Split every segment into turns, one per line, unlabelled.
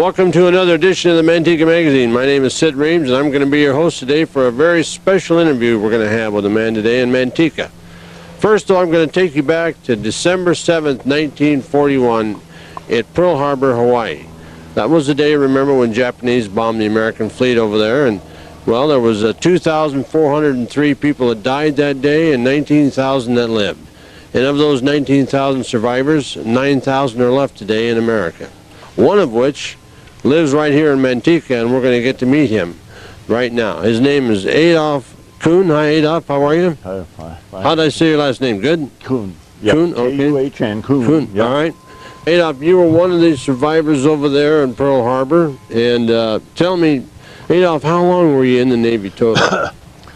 Welcome to another edition of the Manteca Magazine. My name is Sid Reams, and I'm going to be your host today for a very special interview we're going to have with a man today in Manteca. First of all, I'm going to take you back to December 7th, 1941 at Pearl Harbor, Hawaii. That was the day, remember, when Japanese bombed the American fleet over there, and well, there was 2,403 people that died that day and 19,000 that lived. And of those 19,000 survivors, 9,000 are left today in America. One of which lives right here in Manteca, and we're going to get to meet him right now. His name is Adolph Kuhn. Hi, Adolph. How are you?
Fine.
How did I say your last name? Good?
Kuhn. Yep.
Kuhn? Okay.
K-U-H-N. Kuhn.
Kuhn.
Yep.
All right. Adolph, you were one of the survivors over there in Pearl Harbor. And tell me, Adolph, how long were you in the Navy total?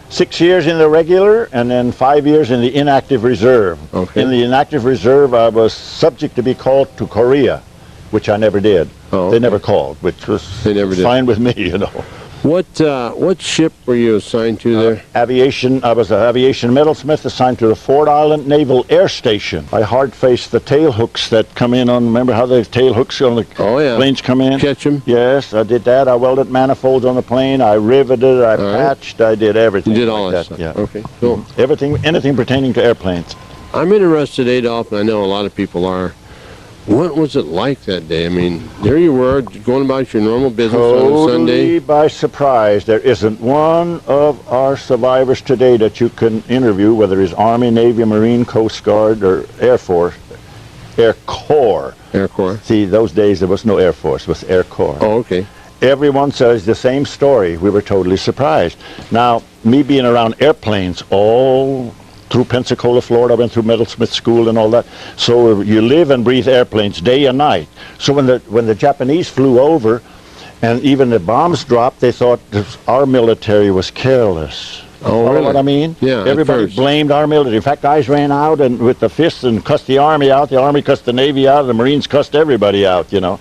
6 years in the regular, and then 5 years in the inactive reserve.
Okay.
In the inactive reserve, I was subject to be called to Korea, which I never did.
Oh, okay.
They never called, which was fine with me, you know.
What ship were you assigned to there?
Aviation. I was an aviation metalsmith assigned to the Ford Island Naval Air Station. I hard-faced the tail hooks that come in on, remember how the tail hooks on the planes come in?
Catch them?
Yes, I did that. I welded manifolds on the plane. I riveted, I patched, I did everything.
You did all
like
that stuff?
Yeah.
Okay, cool.
Everything, anything pertaining to airplanes.
I'm interested, Adolph, and I know a lot of people are. What was it like that day? I mean, there you were, going about your normal business on a Sunday.
Totally by surprise. There isn't one of our survivors today that you can interview, whether it's Army, Navy, Marine, Coast Guard, or Air Force. Air Corps.
Air Corps.
See, those days there was no Air Force, it was Air Corps.
Oh, okay.
Everyone says the same story. We were totally surprised. Now, me being around airplanes all through Pensacola, Florida, I went through metalsmith school and all that. So you live and breathe airplanes day and night. So when the Japanese flew over and even the bombs dropped, they thought our military was careless.
Oh, really?
Know what I mean?
Yeah.
Everybody blamed our military. In fact, guys ran out and with the fists and cussed the Army out. The Army cussed the Navy out. The Marines cussed everybody out, you know.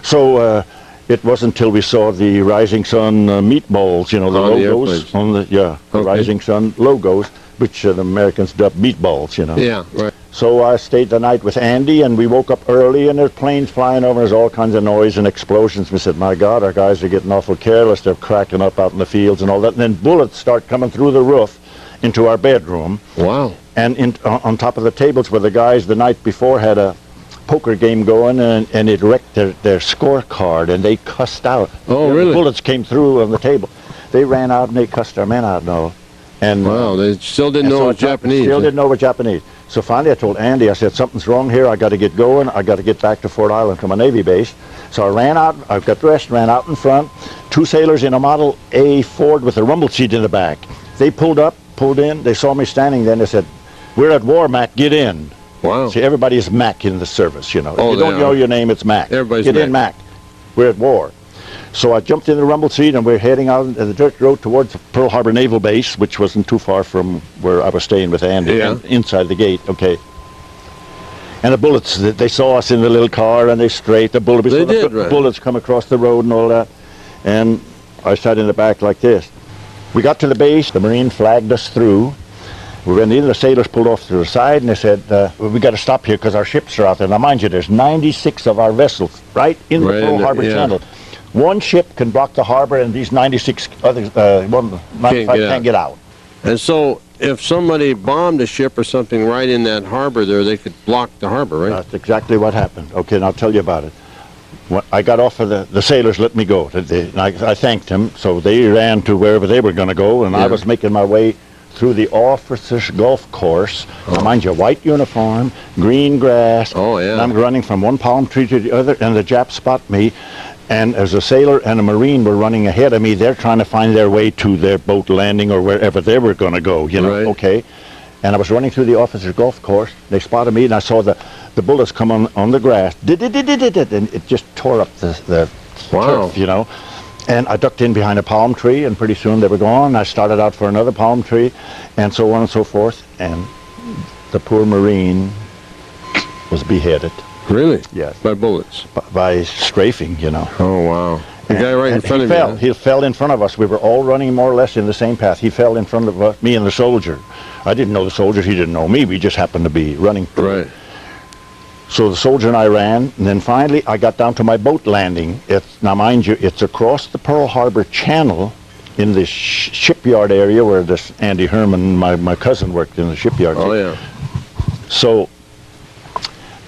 So it wasn't until we saw the Rising Sun meatballs, you know, the logos on the Rising Sun logos, which the Americans dubbed meatballs, you know.
Yeah, right.
So I stayed the night with Andy, and we woke up early, and there's planes flying over, and there's all kinds of noise and explosions. We said, my God, our guys are getting awful careless. They're cracking up out in the fields and all that. And then bullets start coming through the roof into our bedroom.
Wow.
And on top of the tables where the guys the night before had a poker game going, and it wrecked their scorecard, and they cussed out.
Oh, really?
The bullets came through on the table. They ran out and they cussed our men out and all. And
wow, they still didn't know it was Japanese.
Still didn't know it was Japanese. So finally I told Andy, I said, something's wrong here. I got to get going. I got to get back to Fort Island from a Navy base. So I ran out. I got dressed, ran out in front. Two sailors in a Model A Ford with a rumble seat in the back. They pulled in. They saw me standing there, and they said, we're at war, Mac. Get in.
Wow.
See, everybody is Mac in the service, you know.
Oh,
if you don't know your name, it's Mac.
Everybody's
Get in, Mac. We're at war. So I jumped in the rumble seat, and we're heading out the dirt road towards Pearl Harbor Naval Base, which wasn't too far from where I was staying with Andy, inside the gate, okay. And the bullets, they saw us in the little car, and they straight, the bullets come across the road and all that. And I sat in the back like this. We got to the base, the Marine flagged us through. We went in, the sailors pulled off to the side, and they said, we got to stop here because our ships are out there. Now, mind you, there's 96 of our vessels right in the Pearl Harbor Channel. One ship can block the harbor, and these 96 others, 95 can't get out.
And so, if somebody bombed a ship or something right in that harbor there, they could block the harbor, right?
That's exactly what happened. Okay, and I'll tell you about it. When I got off of the sailors let me go. I thanked them, so they ran to wherever they were going to go, and I was making my way through the officers' golf course. Now, mind you, white uniform, green grass.
Oh, yeah.
And I'm running from one palm tree to the other, and the Japs spot me. And as a sailor and a Marine were running ahead of me, they're trying to find their way to their boat landing or wherever they were going to go, you know, okay? And I was running through the officers' golf course. They spotted me, and I saw the bullets come on the grass. And it just tore up the turf, you know. And I ducked in behind a palm tree, and pretty soon they were gone. I started out for another palm tree, and so on and so forth. And the poor Marine was beheaded.
Really?
Yes.
By bullets?
By strafing, you know.
Oh, wow. The guy right in front of you.
He fell in front of us. We were all running more or less in the same path. He fell in front of me and the soldier. I didn't know the soldier. He didn't know me. We just happened to be running through.
Right.
So the soldier and I ran, and then finally I got down to my boat landing. Now mind you, it's across the Pearl Harbor Channel in this shipyard area where this Andy Herman, my cousin, worked in the shipyard.
Oh, yeah.
So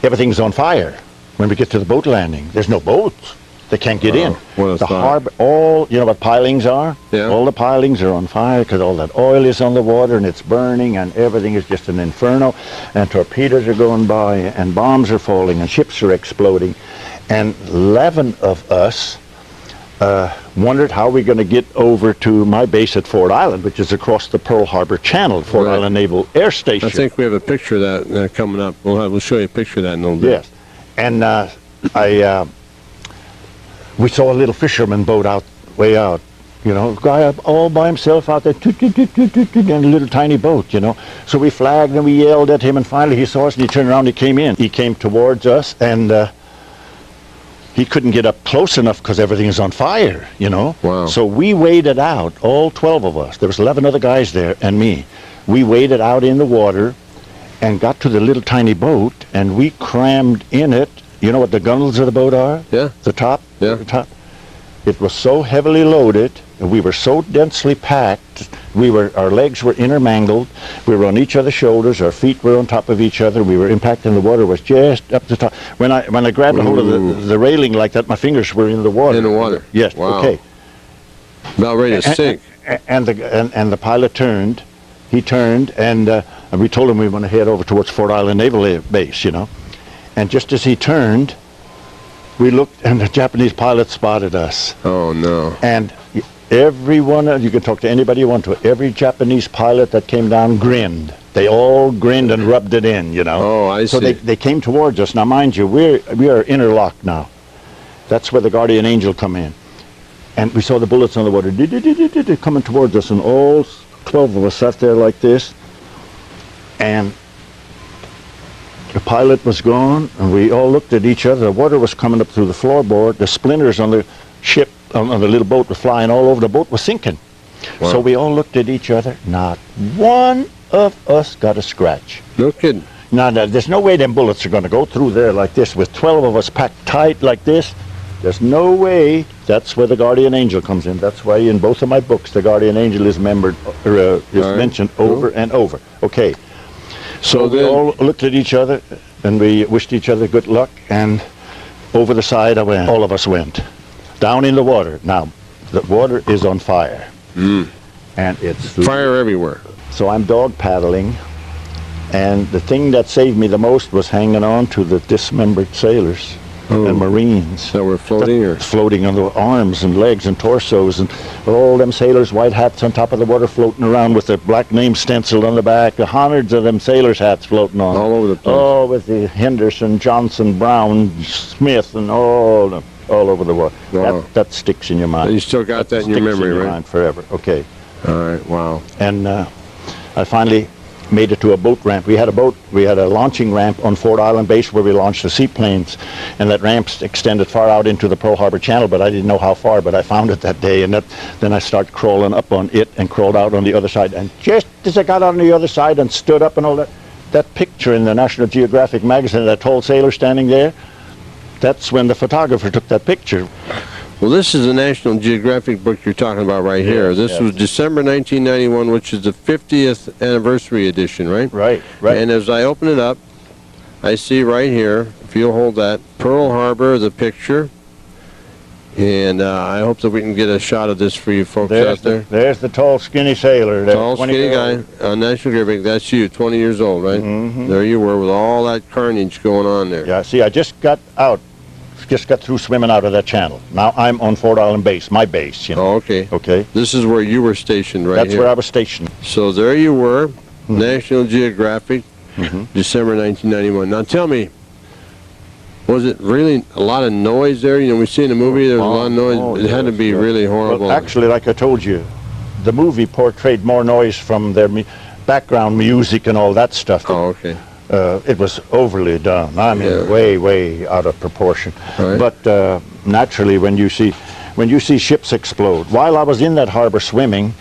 everything's on fire when we get to the boat landing. There's no boats. They can't get in. The harbor, you know what pilings are?
Yeah.
All the pilings are on fire because all that oil is on the water and it's burning and everything is just an inferno. And torpedoes are going by and bombs are falling and ships are exploding. And 11 of us wondered how we're going to get over to my base at Ford Island, which is across the Pearl Harbor Channel, Ford Island Naval Air Station.
I think we have a picture of that coming up. We'll show you a picture of that in a little bit.
Yes. And we saw a little fisherman boat way out, you know, a guy all by himself out there, in a little tiny boat, you know. So we flagged and we yelled at him, and finally he saw us and he turned around and he came in. He came towards us, and he couldn't get up close enough because everything is on fire, you know.
Wow.
So we waded out, all 12 of us. There was 11 other guys there and me. We waded out in the water and got to the little tiny boat, and we crammed in it. You know what the gunnels of the boat are?
Yeah.
The top?
Yeah.
The top. It was so heavily loaded, and we were so densely packed, our legs were intermingled, we were on each other's shoulders, our feet were on top of each other, we were impacting the water was just up the top. When I grabbed a hold of the railing like that, my fingers were in the water.
In the water?
Yes,
wow.
Okay.
About ready to sink.
And the pilot turned, he turned, and we told him we want to head over towards Ford Island Naval Base, you know. And just as he turned, we looked, and the Japanese pilot spotted us.
Oh, no.
And everyone, you can talk to anybody you want to, every Japanese pilot that came down grinned. They all grinned and rubbed it in, you know.
Oh, I see.
So they came towards us. Now, mind you, we are interlocked now. That's where the Guardian Angel come in. And we saw the bullets on the water coming towards us, and all 12 of us sat there like this. And the pilot was gone, and we all looked at each other. The water was coming up through the floorboard. The splinters on the ship, on the little boat, were flying all over. The boat was sinking.
Wow.
So we all looked at each other. Not one of us got a scratch.
No kidding.
Now, there's no way them bullets are going to go through there like this with 12 of us packed tight like this. There's no way. That's where the Guardian Angel comes in. That's why in both of my books, the Guardian Angel is mentioned over and over. Okay. So we all looked at each other, and we wished each other good luck, and over the side all of us went. Down in the water. Now, the water is on fire.
Mm.
And it's
fire everywhere.
So I'm dog paddling, and the thing that saved me the most was hanging on to the dismembered sailors and Marines.
That were floating?
Floating on the arms and legs and torsos, and all them sailors' white hats on top of the water floating around with their black name stenciled on the back. The hundreds of them sailors' hats floating on.
All over the place.
Oh, with the Henderson, Johnson, Brown, Smith, and all over the water.
Wow.
That sticks in your mind.
You still got that in your memory, right?
Mind forever. Okay.
All right. Wow.
And I finally made it to a boat ramp. We had a launching ramp on Ford Island Base where we launched the seaplanes, and that ramp extended far out into the Pearl Harbor Channel, but I didn't know how far, but I found it that day, and then I started crawling up on it and crawled out on the other side, and just as I got out on the other side and stood up and all that picture in the National Geographic magazine, that tall sailor standing there, that's when the photographer took that picture.
Well, this is the National Geographic book you're talking about right here. This was December 1991, which is the 50th anniversary edition, right?
Right.
And as I open it up, I see right here, if you'll hold that, Pearl Harbor, the picture. And I hope that we can get a shot of this for you folks out there.
There's the tall, skinny sailor.
Tall, skinny guy on National Geographic. That's you, 20 years old, right?
Mm-hmm.
There you were with all that carnage going on there.
Yeah, see, I just got through swimming out of that channel. Now I'm on Ford Island Base, my base, you know.
Oh, okay.
Okay.
This is where you were stationed, right?
That's
here.
where I was stationed.
So there you were, National Geographic, December 1991. Now tell me, was it really a lot of noise there? You know, we see in the movie there was a lot of noise. It had to be really horrible.
Well, actually, like I told you, the movie portrayed more noise from their background music and all that stuff.
Oh, okay.
It was overly done. I mean, way out of proportion.
Right.
But naturally, when you see ships explode, while I was in that harbor swimming,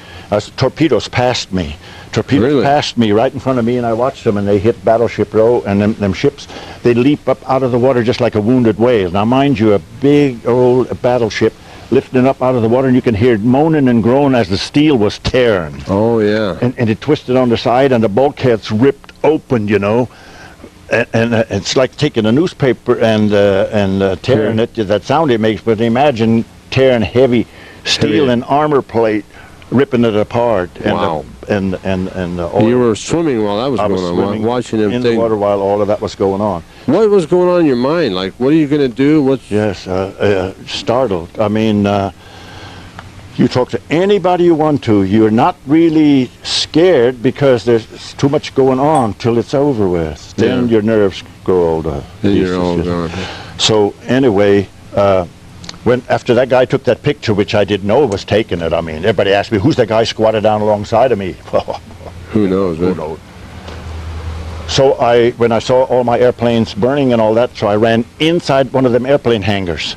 torpedoes passed me. Torpedoes passed me right in front of me, and I watched them, and they hit Battleship Row, and them ships, they leap up out of the water just like a wounded whale. Now, mind you, a big old battleship lifting up out of the water, and you can hear it moaning and groaning as the steel was tearing.
Oh, yeah.
And it twisted on the side, and the bulkheads ripped open, you know. And it's like taking a newspaper and tearing it, that sound it makes, but imagine tearing heavy steel and armor plate, ripping it apart.
Wow.
And
You were swimming while that was going on, watching them
in the water while all of that was going on.
What was going on in your mind? Like, what are you going to do?
Yes, startled. I mean, you talk to anybody you want to, you're not really scared because there's too much going on till it's over with. Then your nerves grow older.
Then you're all gone.
So anyway, when after that guy took that picture, which I didn't know was taking it, I mean, everybody asked me, who's that guy squatted down alongside of me?
Who knows, man?
Who knows? So when I saw all my airplanes burning and all that, so I ran inside one of them airplane hangars.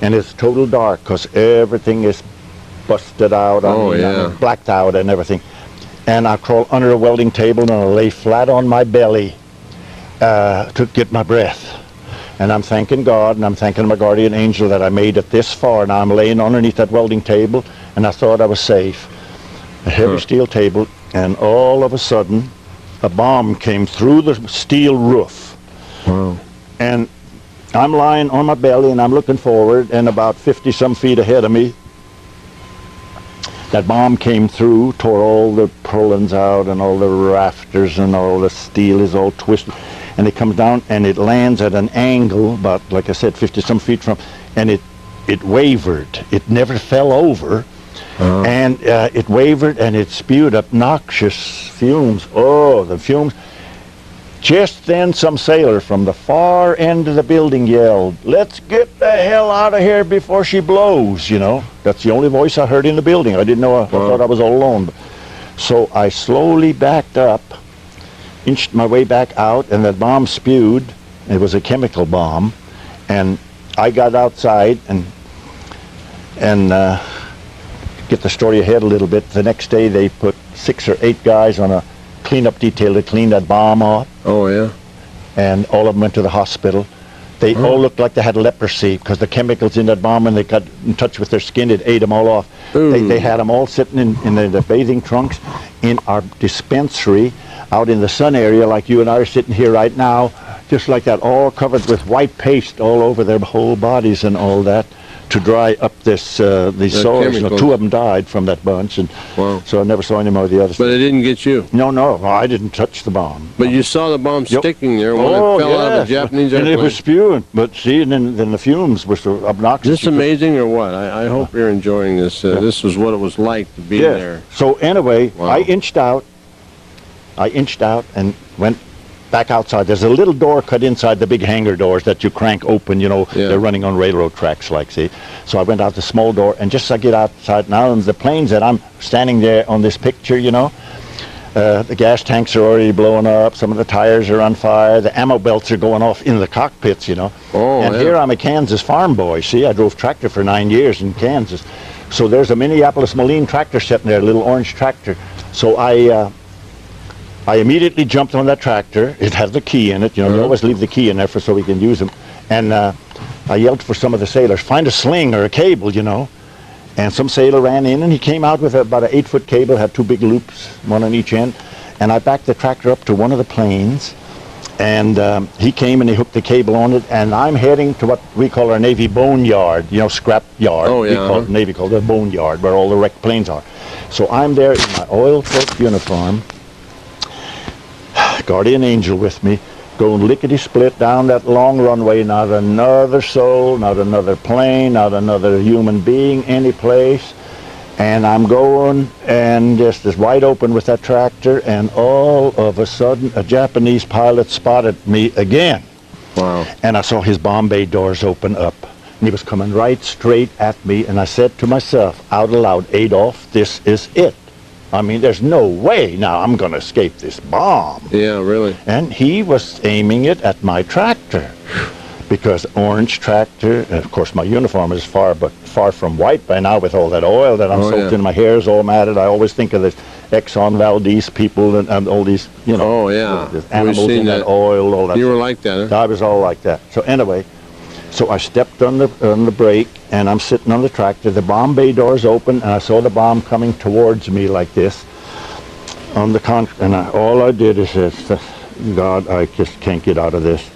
And it's total dark because everything is busted out, blacked out and everything. And I crawled under a welding table and I lay flat on my belly to get my breath. And I'm thanking God and I'm thanking my guardian angel that I made it this far. Now I'm laying underneath that welding table and I thought I was safe. A heavy steel table, and all of a sudden a bomb came through the steel roof.
Wow. And
I'm lying on my belly and I'm looking forward, and about 50-some feet ahead of me, that bomb came through, tore all the purlins out and all the rafters, and all the steel is all twisted. And it comes down and it lands at an angle, about, like I said, 50-some feet from, and it wavered. It never fell over. And it wavered and it spewed up noxious fumes. Oh, the fumes. Just then some sailor from the far end of the building yelled, "Let's get the hell out of here before she blows," you know. That's the only voice I heard in the building. I didn't know, I thought I was all alone. So I slowly backed up, inched my way back out, and that bomb spewed. It was a chemical bomb. And I got outside and get the story ahead a little bit. The next day they put 6 or 8 guys on a cleanup detail to clean that bomb off.
Oh, yeah.
And all of them went to the hospital. They all looked like they had leprosy because the chemicals in that bomb, when they got in touch with their skin, it ate them all off. They had them all sitting in the bathing trunks in our dispensary out in the sun area, like you and I are sitting here right now, just like that, all covered with white paste all over their whole bodies and all that, to dry up these sores. You know, 2 of them died from that bunch, and so I never saw any more of the others.
But it didn't get you?
No, I didn't touch the bomb.
But you saw the bomb sticking there when it fell out of the Japanese airplane.
And it was spewing, but see, and then the fumes were so obnoxious.
Is this amazing or what? I hope you're enjoying this. This was what it was like to be there.
So anyway, I inched out and went back outside. There's a little door cut inside the big hangar doors that you crank open, you know, they're running on railroad tracks, like, see. So I went out the small door, and just as I get outside now, and the planes that I'm standing there on this picture, you know, the gas tanks are already blowing up, some of the tires are on fire, the ammo belts are going off in the cockpits, you know. Here I'm a Kansas farm boy, see, I drove tractor for 9 years in Kansas. So there's a Minneapolis Moline tractor sitting there, a little orange tractor. So I immediately jumped on that tractor. It had the key in it. You know, you always leave the key in there so we can use them. And I yelled for some of the sailors, find a sling or a cable, you know. And some sailor ran in, and he came out with about an 8-foot cable, had 2 big loops, one on each end. And I backed the tractor up to one of the planes, and he came and he hooked the cable on it. And I'm heading to what we call our Navy boneyard, you know, scrap yard.
Oh, yeah.
Navy called it a boneyard, where all the wrecked planes are. So I'm there in my oil-soaked uniform, guardian angel with me, going lickety-split down that long runway, not another soul, not another plane, not another human being, any place. And I'm going, and just as wide open with that tractor, and all of a sudden, a Japanese pilot spotted me again.
Wow.
And I saw his bomb bay doors open up. And he was coming right straight at me, and I said to myself, out aloud, Adolph, this is it. I mean, there's no way now I'm going to escape this bomb.
Yeah, really.
And he was aiming it at my tractor, because orange tractor, and of course my uniform is far from white by now with all that oil that I'm soaked in. My hair is all matted. I always think of this Exxon Valdez people and all these, you know.
Oh, yeah.
There's animals
seen
in that
that.
oil, all that.
You were like that, huh?
I was all like that. So anyway, so I stepped on the brake, and I'm sitting on the tractor. The bomb bay doors open, and I saw the bomb coming towards me like this on the concrete. And all I did is said, God, I just can't get out of this.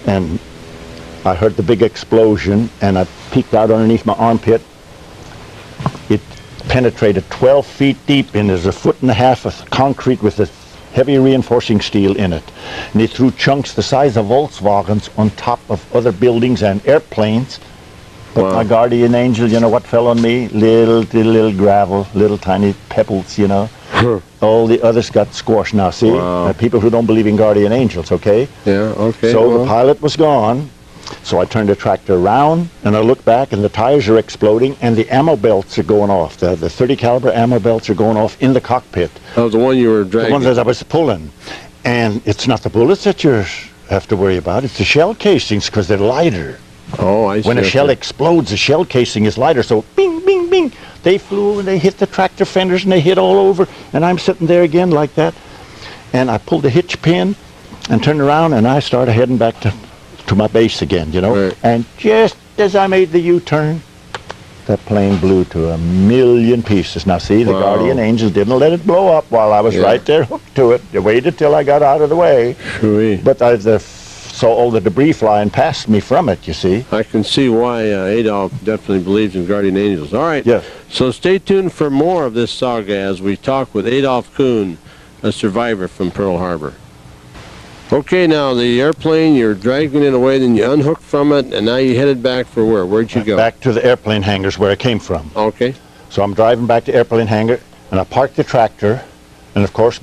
And I heard the big explosion, and I peeked out underneath my armpit. It penetrated 12 feet deep, and there's 1.5 feet of concrete with a heavy reinforcing steel in it. And they threw chunks the size of Volkswagens on top of other buildings and airplanes. But
Wow.
my guardian angel, you know what fell on me? Little gravel, little tiny pebbles, you know. All the others got squashed. Now, see?
Wow.
People who don't believe in guardian angels, okay?
Yeah, okay.
So
well,
the pilot was gone. So I turned the tractor around, and I look back, and the tires are exploding, and the ammo belts are going off. The 30 caliber ammo belts are going off in the cockpit.
that was the one you were
The
dragging.
ones that I was pulling. And it's not the bullets that you have to worry about. It's the shell casings, because they're lighter.
Oh, I see.
When a
okay.
shell explodes, the shell casing is lighter. So bing, bing, bing. They flew, and they hit the tractor fenders, and they hit all over. And I'm sitting there again like that. And I pulled the hitch pin and turned around, and I started heading back to my base again, you know.
Right.
And just as I made the U-turn, that plane blew to 1,000,000 pieces. Now, see, the
Wow.
guardian angel didn't let it blow up while I was
Yeah.
right there hooked to it. They waited till I got out of the way.
Phooey.
But I saw all the debris flying past me from it, you see.
I can see why Adolph definitely believes in guardian angels. All right.
Yes.
So stay tuned for more of this saga as we talk with Adolph Kuhn, a survivor from Pearl Harbor. Okay, now the airplane, you're dragging it away, then you unhooked from it, and now you headed back for where? Where'd you go?
Back to the airplane hangars where I came from.
Okay.
So I'm driving back to airplane hangar, and I parked the tractor, and of course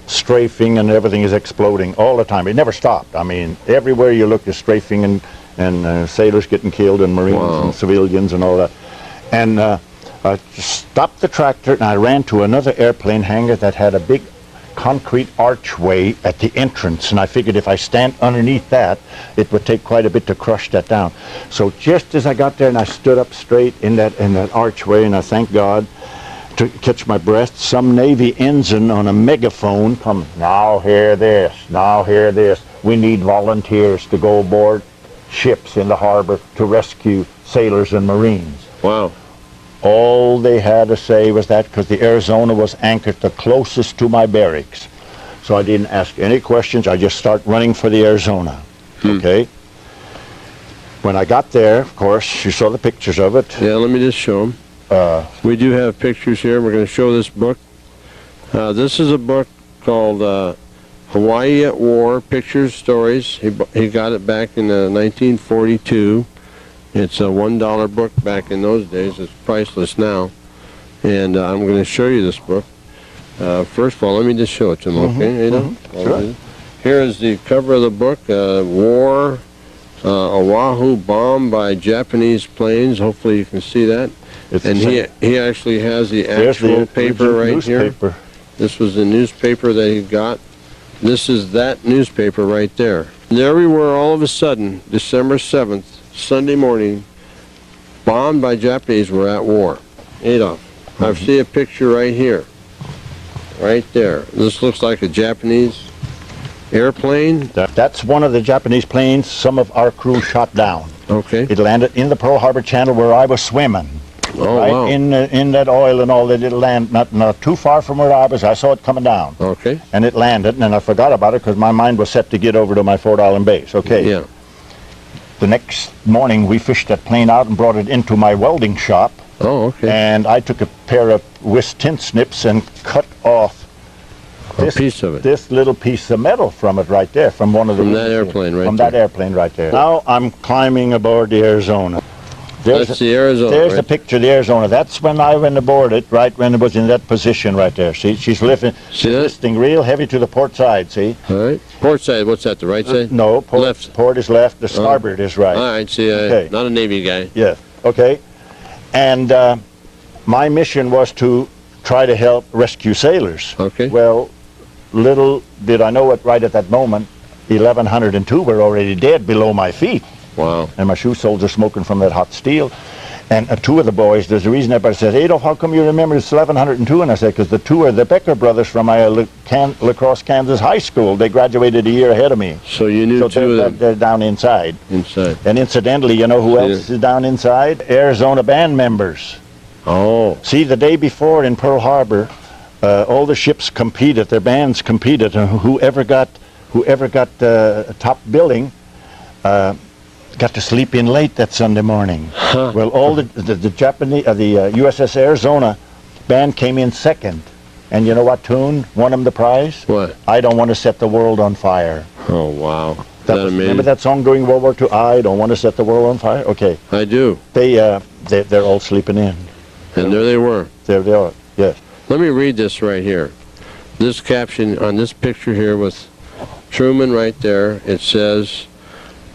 strafing and everything is exploding all the time. It never stopped. I mean, everywhere you look is strafing and sailors getting killed and Marines
Wow.
and civilians and all that. And I stopped the tractor, and I ran to another airplane hangar that had a big concrete archway at the entrance, and I figured if I stand underneath that, it would take quite a bit to crush that down. So just as I got there and I stood up straight in that archway, and I thank God to catch my breath, some Navy ensign on a megaphone come, now hear this, now hear this. We need volunteers to go aboard ships in the harbor to rescue sailors and Marines.
Wow.
All they had to say was that because the Arizona was anchored the closest to my barracks. So I didn't ask any questions. I just start running for the Arizona. Okay? When I got there, of course, you saw the pictures of it.
Yeah, let me just show them. We do have pictures here. We're going to show this book. This is a book called Hawaii at War, Pictures, Stories. He got it back in 1942. It's a $1 book back in those days. It's priceless now. And I'm going to show you this book. First of all, let me just show it to them, okay, Ada?
Sure.
Here is the cover of the book, War, Oahu bombed by Japanese planes. Hopefully you can see that. And he actually has the actual paper right here. This was the newspaper that he got. This is that newspaper right there. And there we were all of a sudden, December 7th, Sunday morning, bombed by Japanese. We're at war. Adolph, I see a picture right here. Right there. This looks like a Japanese airplane.
That's one of the Japanese planes some of our crew shot down.
Okay.
It landed in the Pearl Harbor Channel where I was swimming.
Oh,
right
wow.
in that oil and all that. It landed not too far from where I was. I saw it coming down.
Okay.
And it landed, and I forgot about it because my mind was set to get over to my Fort Island base. Okay.
Yeah.
The next morning, we fished that plane out and brought it into my welding shop.
Oh, okay.
And I took a pair of Wist tin snips and cut off
A piece of it.
this little piece of metal from it right there, from one of the
From that airplane right
from
there.
that airplane right there. Now I'm climbing aboard the Arizona.
That's the Arizona,
There's
right?
the picture of the Arizona. That's when I went aboard it, right when it was in that position right there. See, she's lifting,
See that?
lifting real heavy to the port side, see?
All right. Port side, what's that, the right side?
No, port,
Left.
port is left, the starboard is right.
All right, see,
Okay.
not a Navy guy.
Yes, okay. And my mission was to try to help rescue sailors.
Okay.
Well, little did I know it right at that moment, 1,102 were already dead below my feet.
Wow.
And my shoe soles are smoking from that hot steel. And two of the boys, there's a reason everybody says, Adolph, how come you remember it's 1102? And I said, because the two are the Becker brothers from my La Crosse, Kansas high school. They graduated a year ahead of me.
So you knew two of them.
They're down inside.
Inside.
And incidentally, you know who else is down inside? Arizona band members.
Oh.
See, the day before in Pearl Harbor, all the ships competed, their bands competed, and whoever got top billing got to sleep in late that Sunday morning.
Huh.
Well, all the Japanese, the USS Arizona band came in second, and you know what tune won them the prize?
What?
I Don't Want to Set the World on Fire.
Oh, wow.
Remember that song during World War II? I don't want to set the world on fire. Okay.
I do.
They're all sleeping in.
And there they were.
There they are. Yes.
Let me read this right here. This caption on this picture here with Truman right there. It says,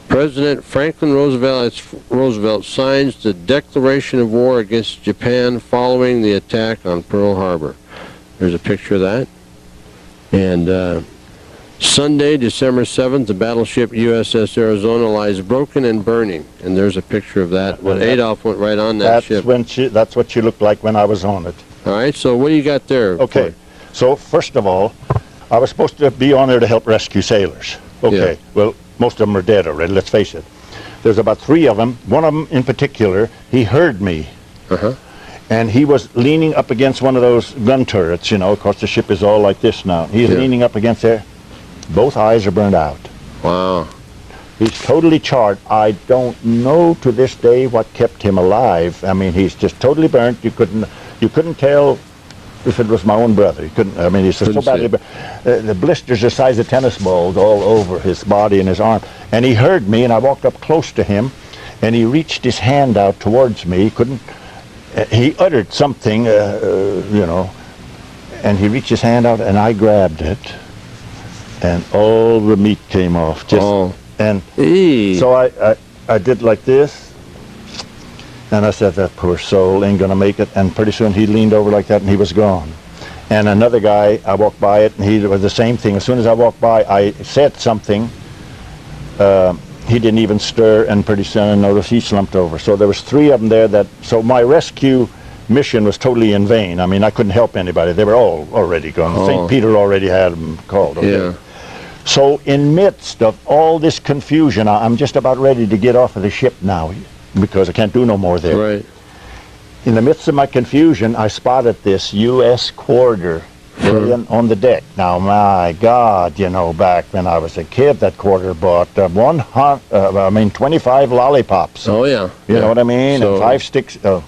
President Franklin Roosevelt signs the declaration of war against Japan following the attack on Pearl Harbor. There's a picture of that. And Sunday, December 7th, the battleship USS Arizona lies broken and burning. And there's a picture of that. When Adolph went right on that ship.
That's what she looked like when I was on it.
All right, so what do you got there?
Okay, so first of all, I was supposed to be on there to help rescue sailors. Okay,
Yeah.
Well, most of them are dead already, let's face it. There's about 3 of them. One of them in particular, he heard me.
Uh-huh.
And he was leaning up against one of those gun turrets, you know. Of course, the ship is all like this now. He's leaning up against there. Both eyes are burned out.
Wow.
He's totally charred. I don't know to this day what kept him alive. I mean, he's just totally burnt. You couldn't tell if it was my own brother. You couldn't. I mean, he's so badly burnt. The blisters the size of tennis balls all over his body and his arm. And he heard me, and I walked up close to him, and he reached his hand out towards me. He couldn't. He uttered something, you know, and he reached his hand out, and I grabbed it, and all the meat came off. And so I did like this, and I said, that poor soul ain't gonna make it. And pretty soon he leaned over like that, and he was gone. And another guy, I walked by it, and he was the same thing. As soon as I walked by, I said something. He didn't even stir, and pretty soon I noticed he slumped over. So there was 3 of them there. So my rescue mission was totally in vain. I mean, I couldn't help anybody. They were all already gone. St. Peter already had them called. Okay? Yeah. So in midst of all this confusion, I'm just about ready to get off of the ship now because I can't do no more there.
Right.
In the midst of my confusion, I spotted this U.S. quarter on the deck. Now, my God, you know, back when I was a kid, that quarter bought 25 lollipops.
Oh, yeah.
You know what I mean? So, and 5 sticks. It
was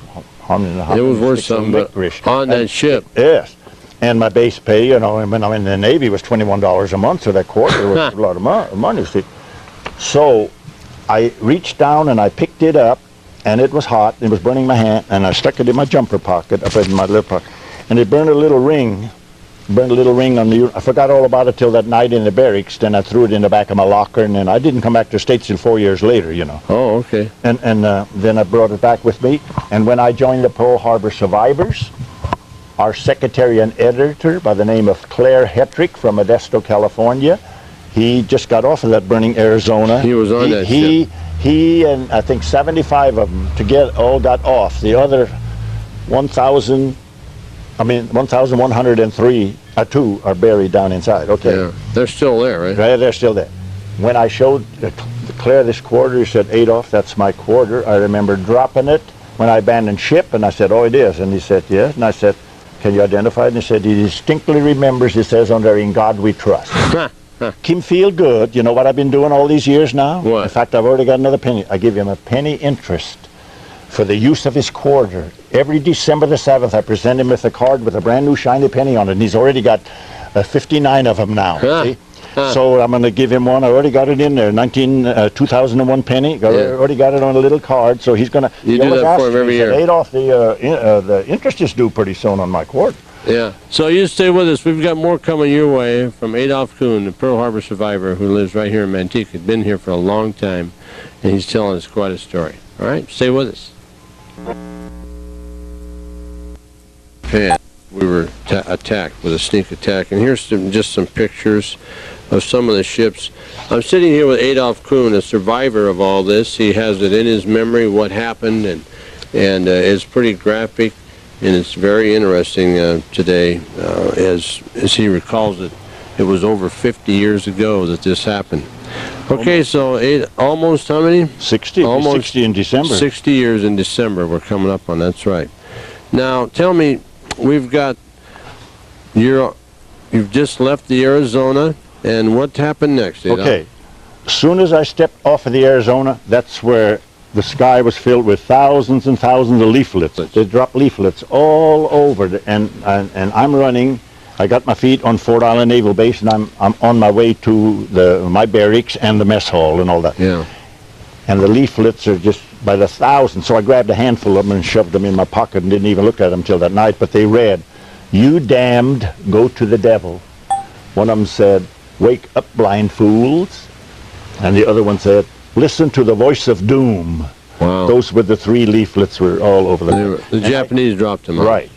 worth something on that ship.
Yes. And my base pay, you know, when I'm in the Navy was $21 a month, so that quarter was a lot of money, see. So I reached down and I picked it up, and it was hot. It was burning my hand, and I stuck it in my jumper pocket, up in my little pocket, and it burned a little ring. On the. I forgot all about it till that night in the barracks. Then I threw it in the back of my locker, and then I didn't come back to the States till 4 years later, you know.
Oh, okay.
And then I brought it back with me. And when I joined the Pearl Harbor Survivors, our secretary and editor by the name of Claire Hetrick from Modesto, California, he just got off of that burning Arizona.
He was on that ship.
He and I think 75 of them all got off. The other 1,103, 2 are buried down inside. Okay.
Yeah, they're still there, right?
Right, they're still there. When I showed Claire this quarter, he said, Adolph, that's my quarter. I remember dropping it when I abandoned ship, and I said, oh, it is. And he said, yes. And I said, can you identify it? And he said, he distinctly remembers, it says on there, in God we trust. Kim feel good. You know what I've been doing all these years now?
What?
In fact, I've already got another penny. I give him a penny interest for the use of his quarter. Every December the 7th, I present him with a card with a brand new shiny penny on it, and he's already got 59 of them now. See? So I'm going to give him one. I already got it in there, 2001 penny. Already got it on a little card, so he's going to...
You do that for him every year.
Adolph, the interest is due pretty soon on my quarter.
Yeah. So you stay with us. We've got more coming your way from Adolph Kuhn, the Pearl Harbor survivor who lives right here in Manteca. He's been here for a long time, and he's telling us quite a story. All right? Stay with us. Japan, we were attacked with a sneak attack, and here's just some pictures of some of the ships. I'm sitting here with Adolph Kuhn, a survivor of all this. He has it in his memory what happened, and and it's pretty graphic, and it's very interesting today. As he recalls it, it was over 50 years ago that this happened. Okay, so almost how many?
60.
Almost
60 in December.
60 years in December we're coming up on, that's right. Now, tell me, we've got, you've just left the Arizona, and what happened next?
Okay, as soon as I stepped off of the Arizona, that's where the sky was filled with thousands and thousands of leaflets. They dropped leaflets all over, and I'm running. I got my feet on Fort Island Naval Base, and I'm on my way to my barracks and the mess hall and all that.
Yeah.
And the leaflets are just by the thousands. So I grabbed a handful of them and shoved them in my pocket and didn't even look at them till that night. But they read, "You damned, go to the devil." One of them said, "Wake up, blind fools." And the other one said, "Listen to the voice of doom."
Wow.
Those were the three leaflets were all over
The Japanese dropped them.
Right.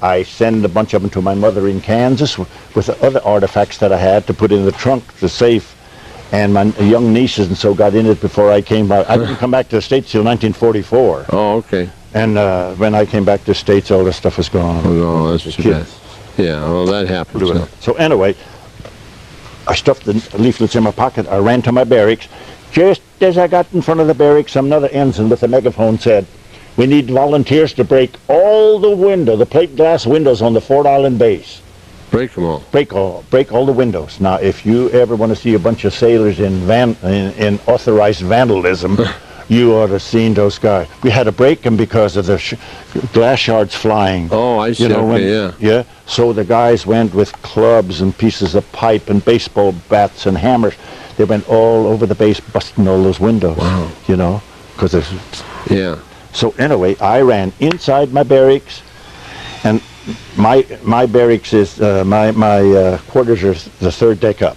I send a bunch of them to my mother in Kansas with the other artifacts that I had to put in the trunk, the safe, and my young nieces and so got in it before I came back. I didn't come back to the States till 1944.
Oh, okay.
And when I came back to the States, all this stuff was gone.
Oh, that's too bad. Yeah, well, that happened.
So anyway, I stuffed the leaflets in my pocket. I ran to my barracks. Just as I got in front of the barracks, another ensign with a megaphone said, "We need volunteers to break all the plate glass windows on the Fort Island base."
Break them all.
Break all the windows. Now, if you ever want to see a bunch of sailors in authorized vandalism, you ought to have seen those guys. We had to break them because of the glass shards flying.
Oh, I see.
You know,
Okay,
yeah. So the guys went with clubs and pieces of pipe and baseball bats and hammers. They went all over the base, busting all those windows.
Wow.
You know, because there's.
Yeah.
So anyway, I ran inside my barracks, and my barracks is my quarters are the third deck up.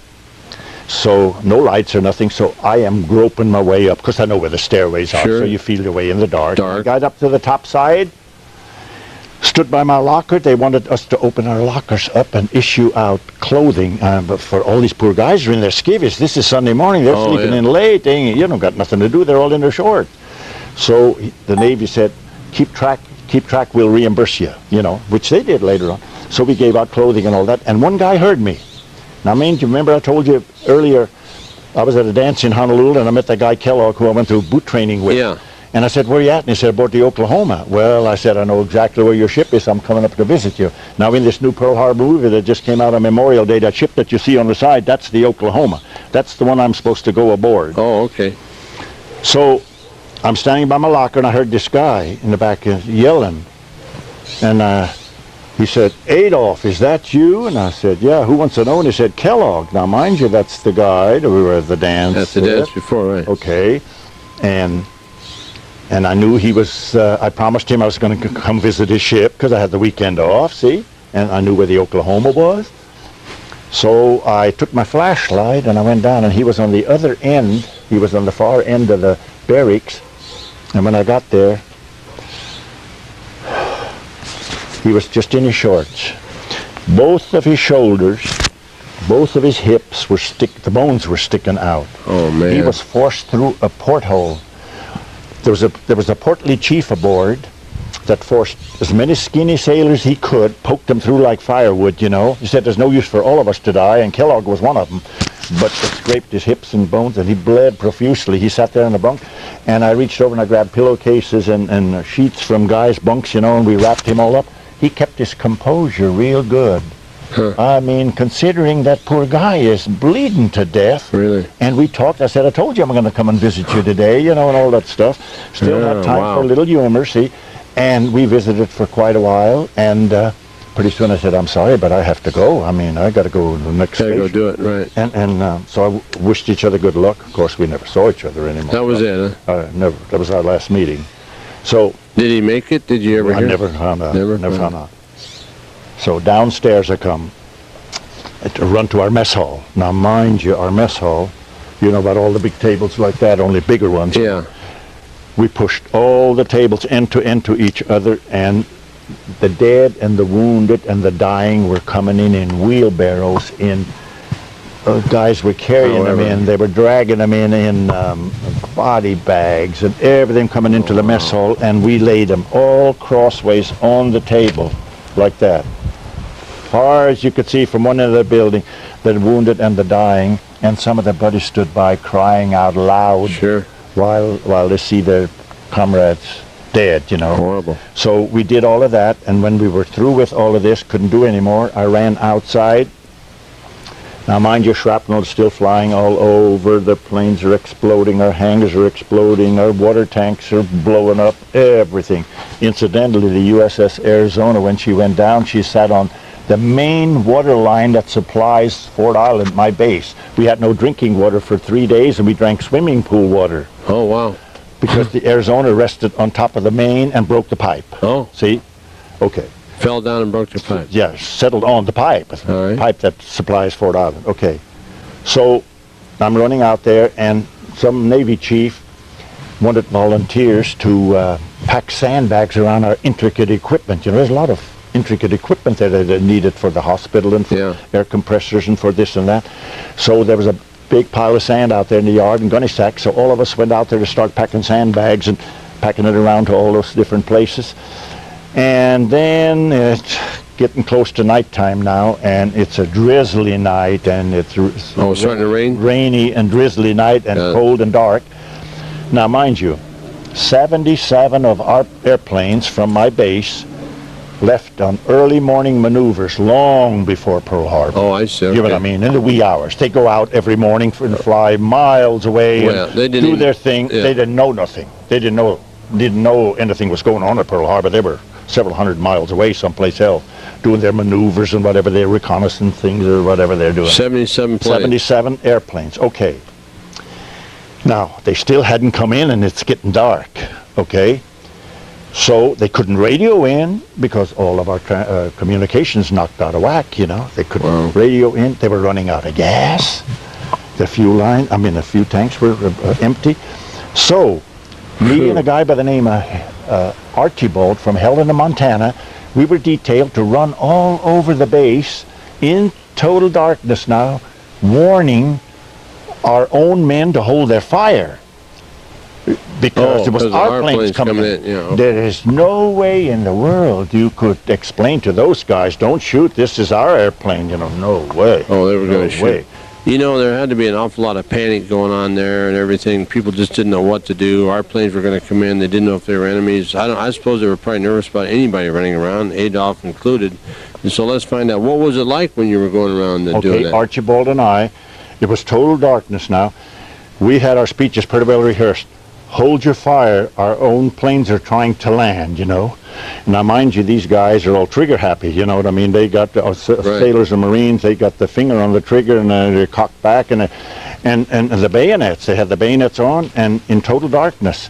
So no lights or nothing. So I am groping my way up because I know where the stairways are.
Sure.
So you feel your way in the dark.
Dark.
I got up to the top side, stood by my locker. They wanted us to open our lockers up and issue out clothing. But for all these poor guys who are in their skivvies, this is Sunday morning. They're sleeping in late. They don't got nothing to do. They're all in their shorts. So the Navy said, keep track, we'll reimburse you, which they did later on. So we gave out clothing and all that. And one guy heard me. Now, do you remember I told you earlier, I was at a dance in Honolulu and I met that guy Kellogg who I went through boot training with.
Yeah.
And I said, "Where are you at?" And he said, "Aboard the Oklahoma." Well, I said, "I know exactly where your ship is. I'm coming up to visit you." Now, in this new Pearl Harbor movie that just came out on Memorial Day, that ship that you see on the side, that's the Oklahoma. That's the one I'm supposed to go aboard.
Oh, okay.
So I'm standing by my locker and I heard this guy in the back yelling. And he said, "Adolph, is that you?" And I said, "Yeah, who wants to know?" And he said, "Kellogg." Now, mind you, that's the guy that we were at the dance.
At the dance before, right.
Okay. And I knew he was, I promised him I was going to come visit his ship because I had the weekend off, see? And I knew where the Oklahoma was. So I took my flashlight and I went down, and he was on the other end. He was on the far end of the barracks. And when I got there, he was just in his shorts. Both of his shoulders, both of his hips were the bones were sticking out.
Oh, man.
He was forced through a porthole. There was a portly chief aboard that forced as many skinny sailors he could, poked them through like firewood, He said there's no use for all of us to die, and Kellogg was one of them. But it scraped his hips and bones, and he bled profusely. He sat there in the bunk, and I reached over and I grabbed pillowcases and sheets from guys' bunks, and we wrapped him all up. He kept his composure real good.
Huh.
I mean, considering that poor guy is bleeding to death.
Really?
And we talked. I said, "I told you I'm going to come and visit you today," and all that stuff. Still had time for a little humor, see. And we visited for quite a while, and pretty soon I said, "I'm sorry, but I have to go. I mean, I got to go to the next station."
Gotta go do it, right.
And so I wished each other good luck. Of course, we never saw each other anymore.
That was it, huh?
Never. That was our last meeting. So.
Did he make it? Did you ever hear?
I never found out.
Never
found out. So downstairs I come to run to our mess hall. Now, mind you, our mess hall, about all the big tables like that, only bigger ones.
Yeah.
We pushed all the tables end to end to each other, and the dead and the wounded and the dying were coming in wheelbarrows in guys were carrying them in. They were dragging them in body bags and everything coming into the mess hall, and we laid them all crossways on the table, like that. Far as you could see from one end of the building, the wounded and the dying, and some of the buddies stood by crying out loud.
Sure.
While they see their comrades dead, you know.
Horrible.
So we did all of that, and when we were through with all of this, couldn't do anymore, I ran outside. Now mind you, shrapnel is still flying all over, the planes are exploding, our hangars are exploding, our water tanks are blowing up, everything. Incidentally, the USS Arizona, when she went down, she sat on the main water line that supplies Fort Island, my base. We had no drinking water for 3 days, and we drank swimming pool water.
Oh, wow.
Because the Arizona rested on top of the main and broke the pipe.
Oh.
See? Okay.
Fell down and broke the pipe.
Yeah, settled on the pipe.
All right.
Pipe that supplies Fort Island. Okay. So I'm running out there, and some Navy chief wanted volunteers to pack sandbags around our intricate equipment. You know, there's a lot of intricate equipment there that are needed for the hospital and for air compressors and for this and that. So there was a big pile of sand out there in the yard and gunny sacks, so all of us went out there to start packing sandbags and packing it around to all those different places. And then it's getting close to nighttime now, and it's a drizzly night, and it's
starting to rain?
Rainy and drizzly night and cold and dark. Now mind you, 77 of our airplanes from my base left on early morning maneuvers long before Pearl Harbor.
Oh, I see. Okay.
You know what I mean? In the wee hours. They go out every morning and fly miles away and do their thing. Yeah. They didn't know nothing. They didn't know anything was going on at Pearl Harbor. They were several hundred miles away someplace else, doing their maneuvers and whatever, their reconnaissance things or whatever they're doing.
77 planes.
77 airplanes. Okay. Now, they still hadn't come in, and it's getting dark. Okay. So they couldn't radio in because all of our communications knocked out of whack, you know. They couldn't radio in. They were running out of gas. The fuel line, the fuel tanks were empty. So me and a guy by the name of Archibald from Helena, Montana, we were detailed to run all over the base in total darkness now, warning our own men to hold their fire. Because there was our planes coming in.
Yeah, okay.
There is no way in the world you could explain to those guys, don't shoot, this is our airplane, you know, no way.
Oh, they were going to shoot. You know, there had to be an awful lot of panic going on there and everything. People just didn't know what to do. Our planes were going to come in. They didn't know if they were enemies. I suppose they were probably nervous about anybody running around, Adolph included. And so let's find out, what was it like when you were going around doing that?
Okay, Archibald and I, it was total darkness now. We had our speeches pretty well rehearsed. Hold your fire, our own planes are trying to land, you know. Now, mind you, these guys are all trigger happy, you know what I mean? They got sailors and Marines, they got the finger on the trigger and they're cocked back, and the bayonets, they had the bayonets on, and in total darkness.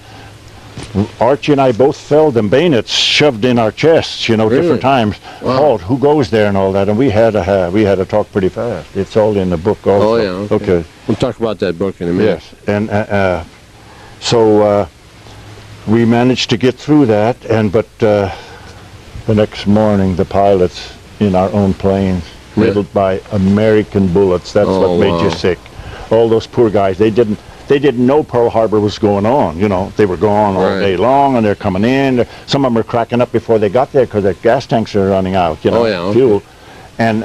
Archie and I both felt them bayonets shoved in our chests, you know, different times. Wow. Halt, who goes there and all that, and we had to talk pretty fast. It's all in the book also.
Oh, yeah, okay. We'll talk about that book in a minute.
Yes, and so we managed to get through that, but the next morning the pilots in our own planes riddled by American bullets. That's what made you sick. All those poor guys, they didn't know Pearl Harbor was going on. You know, they were gone all day long, and they're coming in. Some of them were cracking up before they got there because their gas tanks are running out. You know, fuel, and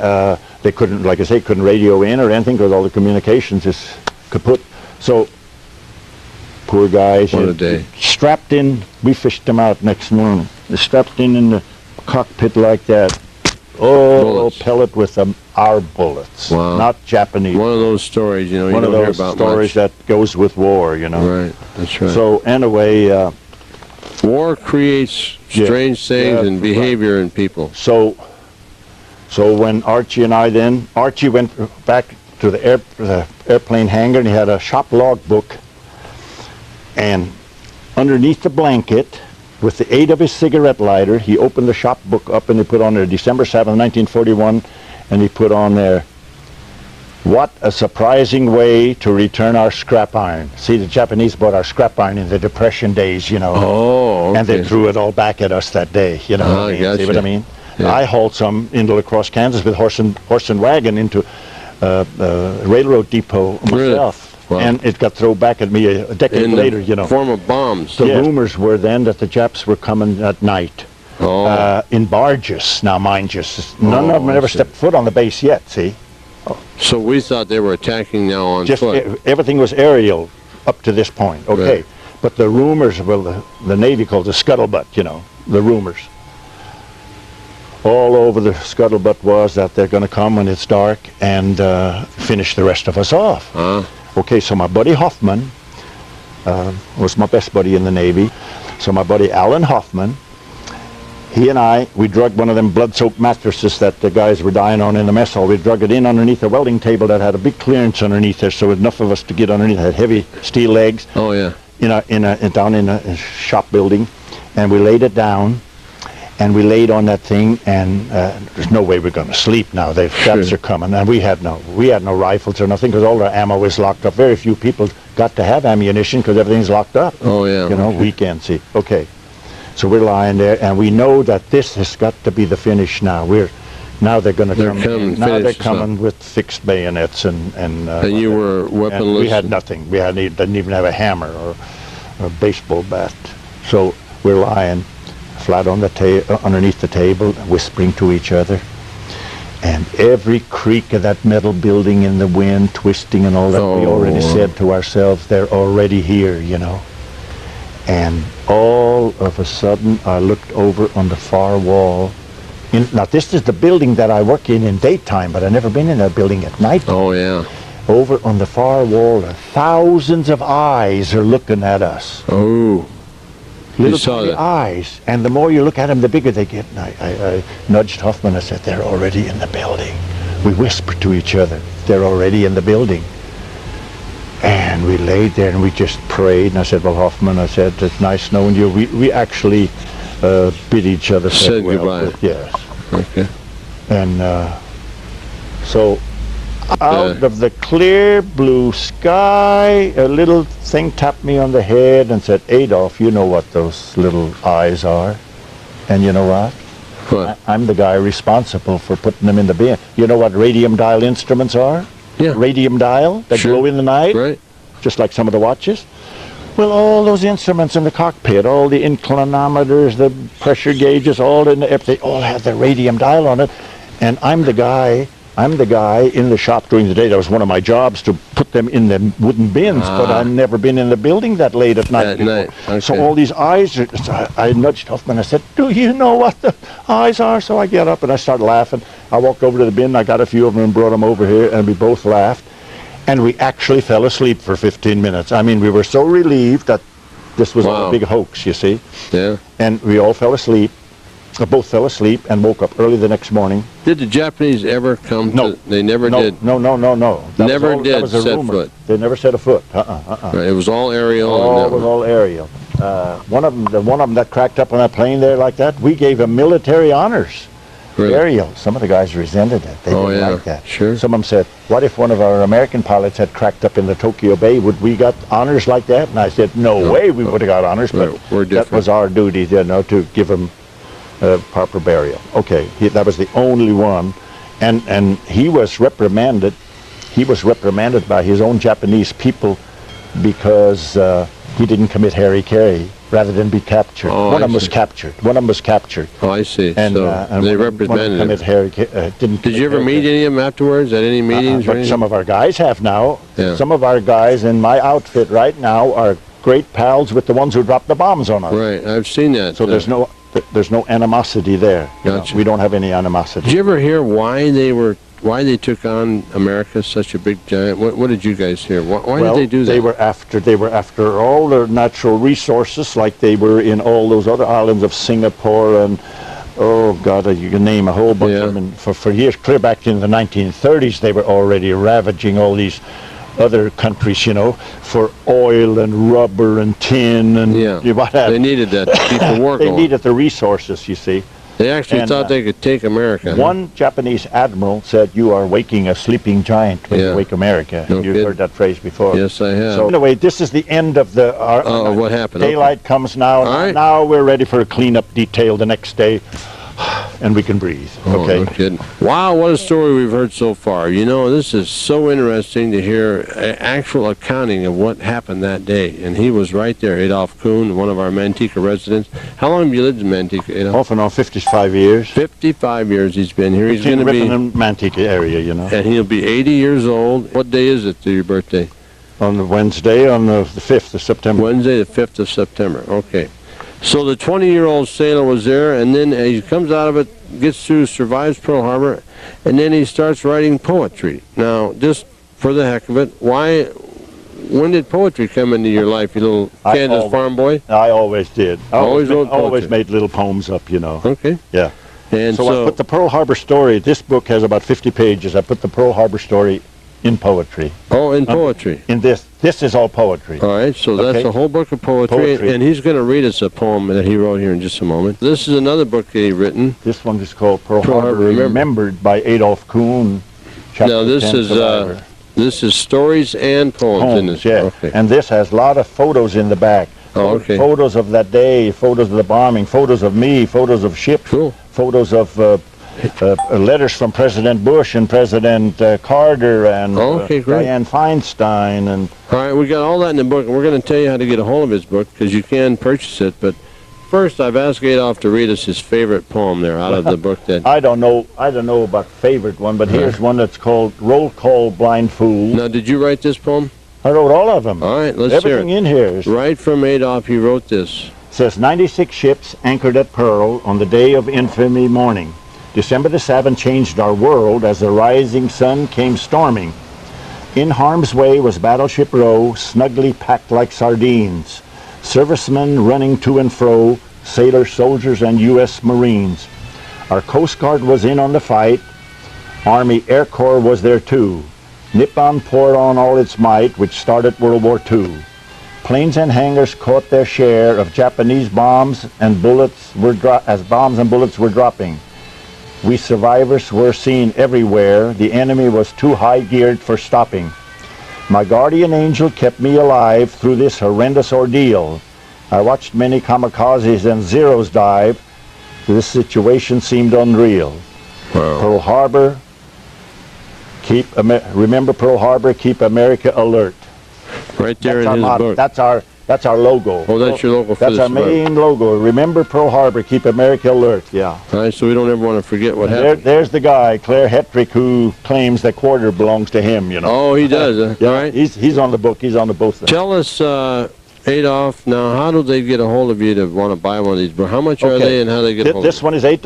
they couldn't, like I say, couldn't radio in or anything because all the communications is kaput. So. Poor guys.
What a day.
Strapped in, we fished them out next morning. They're strapped in the cockpit like that. Oh, pellet with our bullets.
Wow.
Not Japanese.
One of those stories, you know,
you don't hear about much. One of those stories that goes with war, you know.
Right, that's right.
So anyway.
War creates strange things and behavior in people.
So when Archie and I Archie went back to the airplane hangar, and he had a shop log book. And underneath the blanket, with the aid of his cigarette lighter, he opened the shop book up and he put on there December 7th, 1941, and he put on there, what a surprising way to return our scrap iron. See, the Japanese bought our scrap iron in the Depression days, you know.
Oh, okay.
And they threw it all back at us that day, you know.
Gotcha.
See what I mean? Yeah. I hauled some into La Crosse, Kansas with horse and wagon into railroad depot myself.
Wow.
And it got thrown back at me a decade later, you know.
In the form of bombs.
The rumors were then that the Japs were coming at night. In barges, now mind you. None of them ever stepped foot on the base yet, see?
So we thought they were attacking now on foot.
Everything was aerial up to this point, okay. Right. But the rumors, well, the Navy called the scuttlebutt, you know, the rumors. All over the scuttlebutt was that they're going to come when it's dark and finish the rest of us off. Okay, so my buddy Hoffmann was my best buddy in the Navy. So my buddy Alan Hoffmann, he and I, we drugged one of them blood-soaked mattresses that the guys were dying on in the mess hall. We drug it in underneath a welding table that had a big clearance underneath there, so enough of us to get underneath. It had heavy steel legs.
Oh yeah.
Down in a shop building, and we laid it down, and we laid on that thing, and there's no way we're going to sleep now. The Japs are coming, and we had no rifles or nothing because all our ammo was locked up. Very few people got to have ammunition because everything's locked up.
Oh yeah.
You know, we can't see. Okay. So we're lying there, and we know that this has got to be the finish now. Now they're going to come. Now they're coming with fixed bayonets and
you were weaponless.
We had nothing. We didn't even have a hammer or a baseball bat. So we're lying flat on the underneath the table, whispering to each other. And every creak of that metal building in the wind, twisting and all that, we already said to ourselves, they're already here, you know. And all of a sudden, I looked over on the far wall. Now, this is the building that I work in daytime, but I've never been in that building at night.
Oh, yeah.
Over on the far wall, thousands of eyes are looking at us.
Oh.
Little tiny eyes. And the more you look at them, the bigger they get. And I nudged Hoffmann. I said, they're already in the building. We whispered to each other, they're already in the building. And we laid there and we just prayed. And I said, well, Hoffmann, I said, it's nice knowing you. We actually bid each other
said goodbye.
Yes.
Okay.
And so out of the clear blue sky, a little thing tapped me on the head and said, Adolph, you know what those little eyes are. And you know what?
What?
I'm the guy responsible for putting them in the bin. You know what radium dial instruments are?
Yeah.
Radium dial that glow in the night,
right?
Just like some of the watches. Well, all those instruments in the cockpit, all the inclinometers, the pressure gauges, they all had the radium dial on it. And I'm the guy in the shop during the day. That was one of my jobs, to put them in the wooden bins, but I've never been in the building that late at night before.
Okay.
So all these eyes, I nudged Hoffmann. I said, do you know what the eyes are? So I get up and I start laughing. I walked over to the bin. I got a few of them and brought them over here, and we both laughed. And we actually fell asleep for 15 minutes. I mean, we were so relieved that this was a big hoax, you see.
Yeah.
And we all fell asleep. Both fell asleep and woke up early the next morning.
Did the Japanese ever come?
No.
They never did?
No.
Never did set foot?
They never set a foot.
Right, it was all aerial?
All aerial. One of them that cracked up on that plane there like that, we gave him military honors.
Really?
Aerial. Some of the guys resented it. They didn't like that.
Sure.
Some of them said, what if one of our American pilots had cracked up in the Tokyo Bay? Would we got honors like that? And I said, no way we would have got honors, but that was our duty, you know, to give him proper burial. Okay, that was the only one, and he was reprimanded. He was reprimanded by his own Japanese people because he didn't commit hara-kiri rather than be captured. One of them was captured.
Oh, I see.
And
they reprimanded him. Did you ever meet any of them afterwards at any meetings?
But some of our guys have now.
Yeah.
Some of our guys in my outfit right now are great pals with the ones who dropped the bombs on us.
Right, I've seen that.
So there's no animosity there.
Gotcha.
We don't have any animosity.
Did you ever hear why they took on America, such a big giant? What did you guys hear? Why did they do that?
They were after all their natural resources, like they were in all those other islands of Singapore and oh God, you can name a whole bunch of them. And for years, clear back in the 1930s, they were already ravaging all these other countries, you know, for oil and rubber and tin and what have you.
They needed that to keep the war going.
They needed the resources, you see.
They actually thought they could take America.
One Japanese admiral said, you are waking a sleeping giant when you wake America.
No
You've
kidding.
heard that phrase before.
Yes, I have.
So anyway, this is the end of the...
what happened?
Daylight comes now.
All right.
Now we're ready for a cleanup detail the next day. and we can breathe.
Oh,
Okay.
no kidding. Wow, what a story we've heard so far. You know, this is so interesting to hear an actual accounting of what happened that day. And he was right there, Adolph Kuhn, one of our Manteca residents. How long have you lived in Manteca, Adolph?
Off and on 55 years.
55 years he's been here. He's going to be
in Manteca area, you know.
and he'll be 80 years old. What day is it to your birthday?
On the Wednesday, on the 5th of September.
Wednesday, the 5th of September. Okay. So the 20-year-old sailor was there, and then he comes out of it, gets through, survives Pearl Harbor, and then he starts writing poetry. Now, just for the heck of it, when did poetry come into your life, you little Kansas farm boy?
I always did. I
Always wrote poetry.
always made little poems up, you know.
Okay.
Yeah.
And
So I put the Pearl Harbor story, this book has about 50 pages, I put the Pearl Harbor story in poetry.
Oh, in poetry.
In this is all poetry.
All right, so that's
Okay.
a whole book of poetry, and he's going to read us a poem that he wrote here in just a moment. This is another book that he written.
This one is called Pearl
Pearl
Harbor
Harbor
Remembered by Adolph Kuhn. Chapter
Now, this
10
is
Survivor.
this is stories and poems in this.
Yeah.
Okay.
And this has a lot of photos in the back.
Oh, okay.
Photos of that day, photos of the bombing, photos of me, photos of ships,
Cool.
photos of letters from President Bush and President Carter and
Okay, great.
Dianne Feinstein. And
All right, we got all that in the book, and we're going to tell you how to get a hold of his book, because you can purchase it. But first, I've asked Adolph to read us his favorite poem there out of the book. That
I don't know about favorite one, but here's one that's called Roll Call Blind Fool.
Now, did you write this poem?
I wrote all of them.
All right, let's
Everything
hear it.
in here is
Right from Adolph, he wrote this.
says 96 ships anchored at Pearl on the day of infamy morning. December the 7th changed our world as the rising sun came storming. In harm's way was Battleship Row, snugly packed like sardines. Servicemen running to and fro, sailors, soldiers, and U.S. Marines. Our Coast Guard was in on the fight. Army Air Corps was there too. Nippon poured on all its might, which started World War II. Planes and hangars caught their share of Japanese bombs and bullets as bombs and bullets were dropping. We survivors were seen everywhere. The enemy was too high-geared for stopping. My guardian angel kept me alive through this horrendous ordeal. I watched many kamikazes and zeros dive. This situation seemed unreal.
Wow.
Pearl Harbor, remember Pearl Harbor, keep America alert.
Right there
That's
in
our
his
motto.
book.
That's our logo.
Oh, that's your logo for
That's
this
our
book.
main logo. Remember Pearl Harbor, keep America alert. Yeah.
All right, so we don't ever want to forget what happened.
There's the guy, Claire Hetrick, who claims that quarter belongs to him, you know.
Oh, he does.
Yeah,
All right.
He's on the book. He's on the both.
Tell us, Adolph, now, how do they get a hold of you to want to buy one of these books? How much are they and how do they get a hold
This
of
one is $8.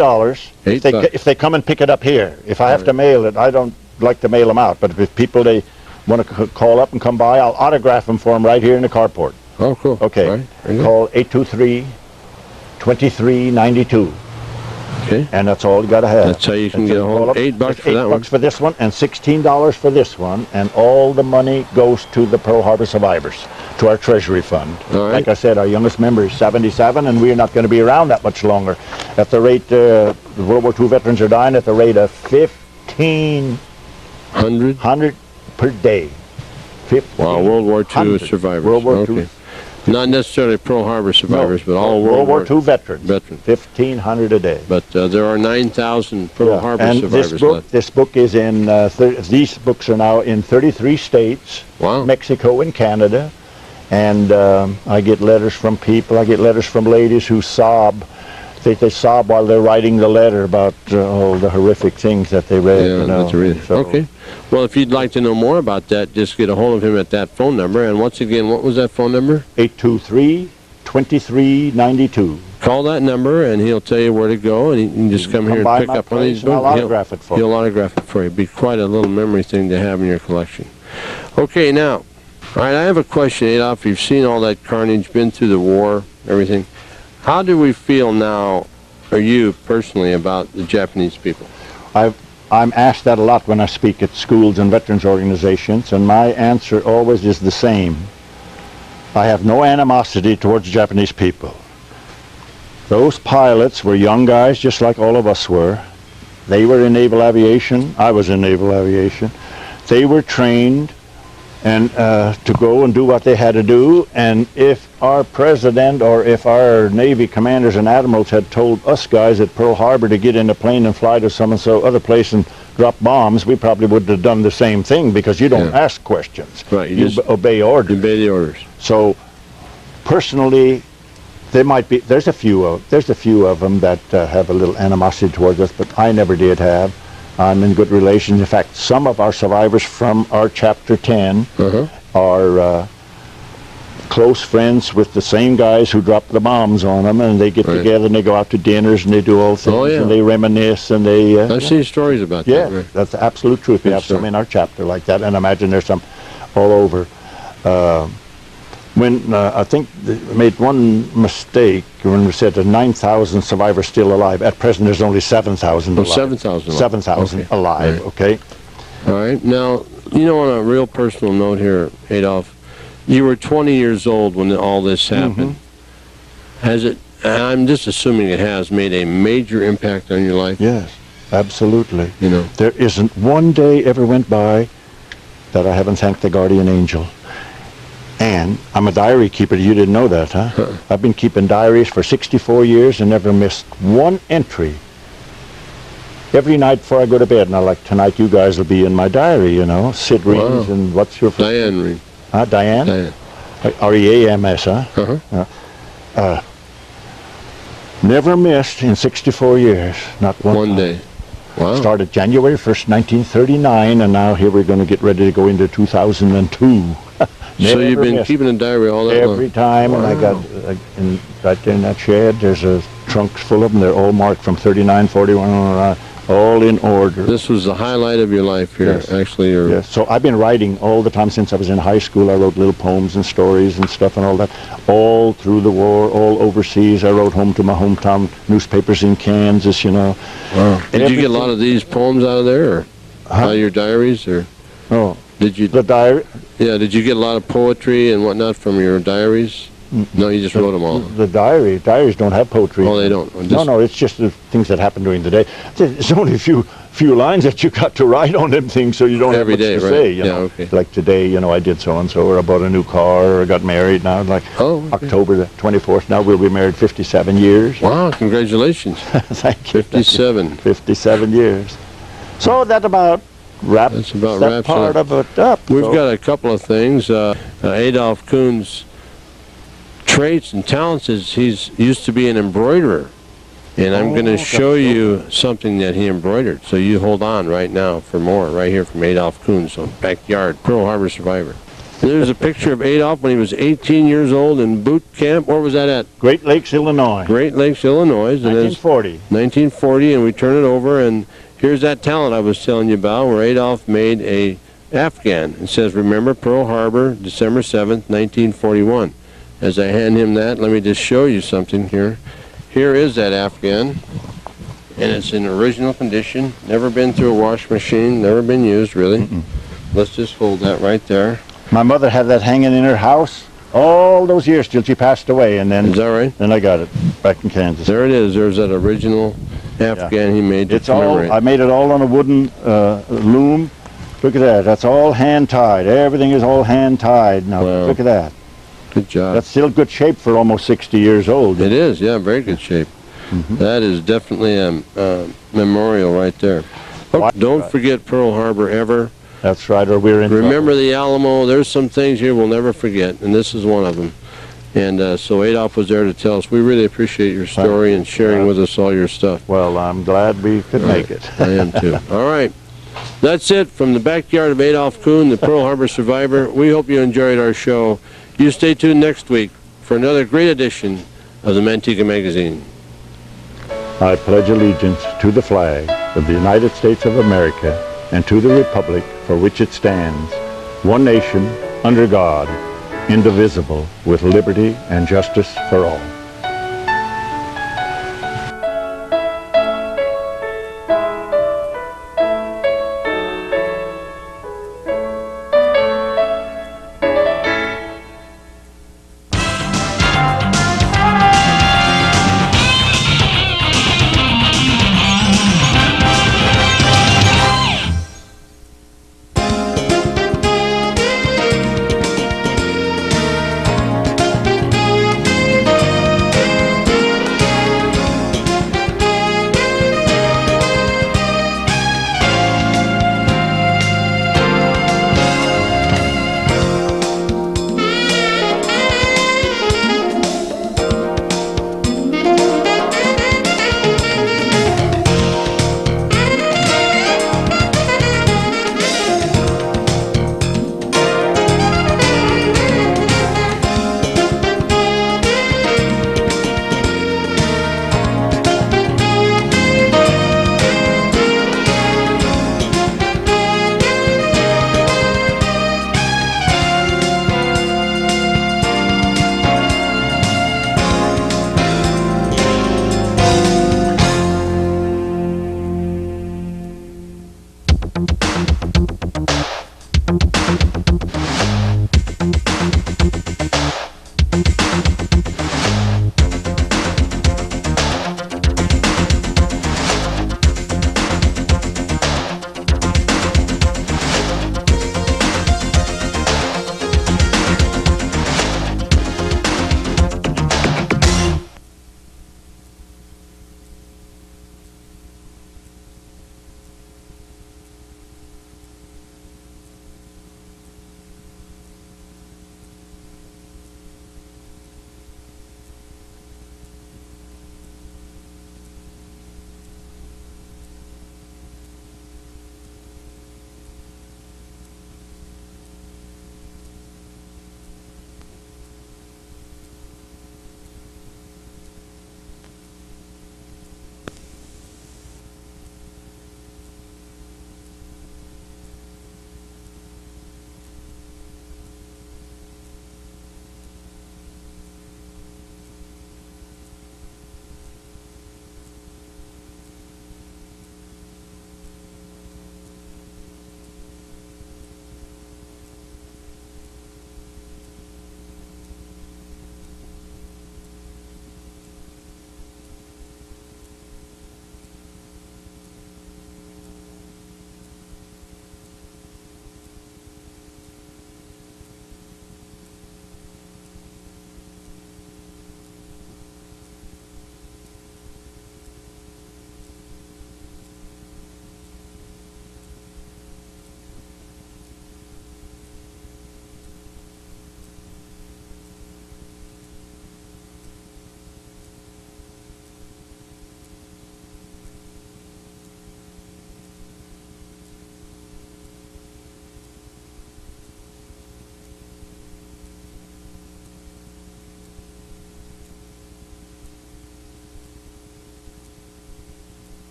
$8.
If they come and pick it up here. If I have to mail it, I don't like to mail them out. But if people, they want to call up and come by, I'll autograph them for them right here in the carport.
Oh, cool.
Okay.
All right. Very good.
Call 823-2392.
Okay.
And that's all you got to have.
That's how you can get a hold of $8
It's
for that one.
$8 for this one and $16 for this one, and all the money goes to the Pearl Harbor survivors, to our treasury fund.
All right.
Like I said, our youngest member is 77, and we're not going to be around that much longer. At the rate the World War II veterans are dying at the rate of 1,500 per day.
Wow, World War II survivors.
World War
Okay.
II.
Not necessarily Pearl Harbor survivors, but all
World War II veterans.
veterans.
1,500 a day.
But there are 9,000 Pearl Harbor
and
survivors left.
this book is in, these books are now in 33 states,
Wow.
Mexico and Canada, and I get letters from people, I get letters from ladies who sob. They sob while they're writing the letter about all the horrific things that they read.
Yeah,
you know.
that's really
So,
okay. Well, if you'd like to know more about that, just get a hold of him at that phone number. And once again, what was that phone number?
823-2392.
Call that number, and he'll tell you where to go, and you can just come here
by
and pick
my
up one of these
place and I'll
books.
autograph it for you.
He'll autograph it for you. It'd be quite a little memory thing to have in your collection. Okay, now, all right, I have a question, Adolph. You've seen all that carnage, been through the war, everything. How do we feel now, or you personally, about the Japanese people?
I'm asked that a lot when I speak at schools and veterans organizations, and my answer always is the same. I have no animosity towards Japanese people. Those pilots were young guys just like all of us were. They were in naval aviation. I was in naval aviation. They were trained and to go and do what they had to do. And if our president or if our Navy commanders and admirals had told us guys at Pearl Harbor to get in a plane and fly to some and so other place and drop bombs, we probably would have done the same thing, because you don't ask questions.
Right.
You obey orders.
You obey the orders.
So personally, there might be, there's a few of them that have a little animosity towards us, but I never did have. I'm in good relations. In fact, some of our survivors from our Chapter 10 are close friends with the same guys who dropped the bombs on them, and they get together and they go out to dinners and they do all things and they reminisce and they...
I've seen stories about that.
Yeah, that's the absolute truth. We have some in our chapter like that, and I imagine there's some all over. When I think they made one mistake when we said there's 9,000 survivors still alive. At present, there's only 7,000 alive.
7,000.
7,000 alive. Okay.
All right. Now, you know, on a real personal note here, Adolph, you were 20 years old when all this happened. Has it? I'm just assuming it has made a major impact on your life.
Yes, absolutely.
You know,
there isn't one day ever went by that I haven't thanked the guardian angel. And I'm a diary keeper. You didn't know that, huh? I've been keeping diaries for 64 years and never missed one entry. Every night before I go to bed, and I like, tonight you guys will be in my diary, you know. Sid Reams and what's your first name?
Diane Reams.
Diane?
Diane.
R-E-A-M-S, huh? Never missed in 64 years, not one time.
Day. Wow.
Started January 1st, 1939, and now here we're going to get ready to go into 2002.
So you've been keeping a diary all that long?
Every time, and I got, right there in that shed, there's a trunk full of them. They're all marked from 39, 41, all in order.
This was the highlight of your life here, actually.
Yes, so I've been writing all the time since I was in high school. I wrote little poems and stories and stuff and all that, all through the war, all overseas. I wrote home to my hometown newspapers in Kansas, you know.
Wow. Did you get a lot of these poems out of there, or out of your diaries, or?
Oh.
Did you?
The diary?
Yeah, did you get a lot of poetry and whatnot from your diaries? No, you just wrote them all.
The diaries don't have poetry.
Oh, they don't?
No, it's just the things that happen during the day. There's only a few lines that you got to write on them things, so you don't have much to say. You know?
Okay.
Like today, you know, I did so-and-so, or I bought a new car, or I got married now, like October the 24th. Now we'll be married 57 years.
Wow, congratulations.
Thank you.
57.
57 years. So that about wraps that part of it up.
We've got a couple of things. Adolph Kuhn's traits and talents is he's used to be an embroiderer, and I'm going to show you something that he embroidered. So you hold on right now for more, right here from Adolph Kuhn, so backyard, Pearl Harbor survivor. There's a picture of Adolph when he was 18 years old in boot camp. Where was that at?
Great Lakes, Illinois.
Great Lakes, Illinois.
1940.
1940, and we turn it over, and here's that talent I was telling you about, where Adolph made a Afghan. It says, remember Pearl Harbor, December 7th, 1941. As I hand him that, let me just show you something here. Here is that Afghan, and it's in original condition, never been through a wash machine, never been used, really. Let's just hold that right there.
My mother had that hanging in her house all those years till she passed away, and then...
Is that right?
Then I got it back in Kansas.
There it is. There's that original Afghan he made.
It's all, I made it all on a wooden loom. Look at that. That's all hand-tied. Everything is all hand-tied. Now, look at that.
Good job.
That's still good shape for almost 60 years old.
It is, yeah, very good shape. That is definitely a memorial right there. Don't forget Pearl Harbor ever.
That's right, or we're in
Remember the Alamo. There's some things here we'll never forget, and this is one of them. And so Adolph was there to tell us. We really appreciate your story and sharing with us all your stuff.
Well, I'm glad we could make it.
I am too. All right. That's it from the backyard of Adolph Kuhn, the Pearl Harbor survivor. We hope you enjoyed our show. You stay tuned next week for another great edition of the Manteca Magazine.
I pledge allegiance to the flag of the United States of America and to the republic for which it stands, one nation, under God, indivisible, with liberty and justice for all.